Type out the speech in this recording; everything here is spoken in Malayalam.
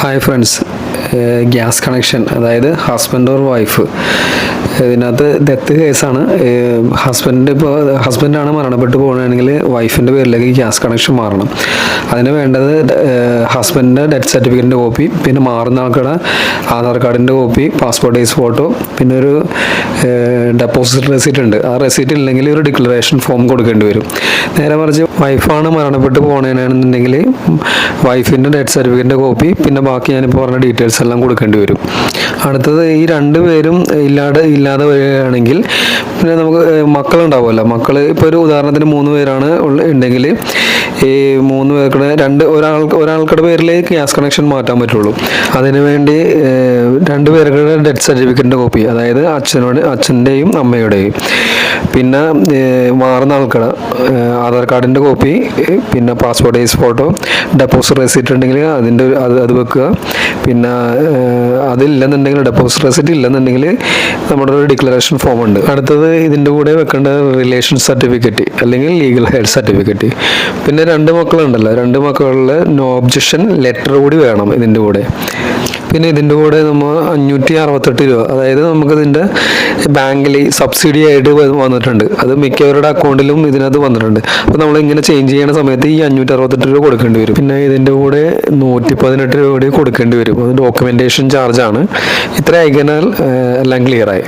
ഹായ് ഫ്രണ്ട്സ്, ഗ്യാസ് കണക്ഷൻ, അതായത് ഹസ്ബൻഡ് ഓർ വൈഫ്, ഇതിനകത്ത് ഡെത്ത് കേസാണ്. ഹസ്ബൻഡാണ് മരണപ്പെട്ടു പോകുകയാണെങ്കിൽ വൈഫിൻ്റെ പേരിലേക്ക് ഗ്യാസ് കണക്ഷൻ മാറണം. അതിന് വേണ്ടത് ഹസ്ബൻഡിൻ്റെ ഡെത്ത് സർട്ടിഫിക്കറ്റിൻ്റെ കോപ്പി, പിന്നെ മാറുന്ന ആൾക്കുടെ ആധാർ കാർഡിൻ്റെ കോപ്പി, പാസ്പോർട്ട് സൈസ് ഫോട്ടോ, പിന്നെ ഒരു ഡെപ്പോസിറ്റ് റെസീറ്റ് ഉണ്ട്. ആ റെസീറ്റ് ഇല്ലെങ്കിൽ ഒരു ഡിക്ലറേഷൻ ഫോം കൊടുക്കേണ്ടി വരും. നേരെ മറിച്ച് വൈഫാണ് മരണപ്പെട്ട് പോകണമെന്നുണ്ടെങ്കിൽ വൈഫിൻ്റെ ഡെത്ത് സർട്ടിഫിക്കറ്റിൻ്റെ കോപ്പി, പിന്നെ ബാക്കി ഞാനിപ്പോൾ പറഞ്ഞ ഡീറ്റെയിൽസ് എല്ലാം കൊടുക്കേണ്ടി വരും. അടുത്തത് ഈ രണ്ടുപേരും ഇല്ലാതെ വരികയാണെങ്കിൽ പിന്നെ നമുക്ക് മക്കളുണ്ടാവുമല്ലോ. മക്കൾ ഇപ്പോൾ ഒരു ഉദാഹരണത്തിന് 3 പേരാണ് ഉണ്ടെങ്കിൽ ഈ 3 പേർക്കുടെ ഒരാൾക്കുടെ പേരിലേക്ക് ഗ്യാസ് കണക്ഷൻ മാറ്റാൻ പറ്റുള്ളൂ. അതിനുവേണ്ടി 2 പേരുടെ ഡെത്ത് സർട്ടിഫിക്കറ്റിൻ്റെ കോപ്പി, അതായത് അച്ഛൻ്റെയും അമ്മയുടെയും, പിന്നെ മാറുന്ന ആൾക്കുടെ ആധാർ കാർഡിൻ്റെ കോപ്പി, പിന്നെ passport size photo, deposit receipt ഉണ്ടെങ്കിൽ അത് വെക്കുക. പിന്നെ അതില്ലെന്നുണ്ടെങ്കിൽ ഡെപ്പോസിറ്റ് റെസീറ്റ് ഇല്ലെന്നുണ്ടെങ്കിൽ നമ്മുടെ ഒരു ഡിക്ലറേഷൻ ഫോം ഉണ്ട്. അടുത്തത് ഇതിൻ്റെ കൂടെ വെക്കേണ്ട റിലേഷൻ സർട്ടിഫിക്കറ്റ് അല്ലെങ്കിൽ ലീഗൽ ഹെയർ സർട്ടിഫിക്കറ്റ്. പിന്നെ 2 മക്കളുണ്ടല്ലോ, 2 മക്കളിൽ നോ ഒബ്ജക്ഷൻ ലെറ്റർ കൂടി വേണം ഇതിൻ്റെ കൂടെ. പിന്നെ ഇതിൻ്റെ കൂടെ നമ്മൾ 568 രൂപ, അതായത് നമുക്കിതിൻ്റെ ബാങ്കിൽ സബ്സിഡി ആയിട്ട് വന്നിട്ടുണ്ട്. അത് മിക്കവരുടെ അക്കൗണ്ടിലും ഇതിനകത്ത് വന്നിട്ടുണ്ട്. അപ്പോൾ നമ്മൾ ഇങ്ങനെ ചേഞ്ച് ചെയ്യുന്ന സമയത്ത് ഈ 568 രൂപ കൊടുക്കേണ്ടി വരും. പിന്നെ ഇതിൻ്റെ കൂടെ 118 രൂപ കൂടി കൊടുക്കേണ്ടി വരും. അത് ഡോക്യുമെൻറ്റേഷൻ ചാർജാണ്. ഇത്ര അയക്കാനാൽ എല്ലാം ക്ലിയറായി.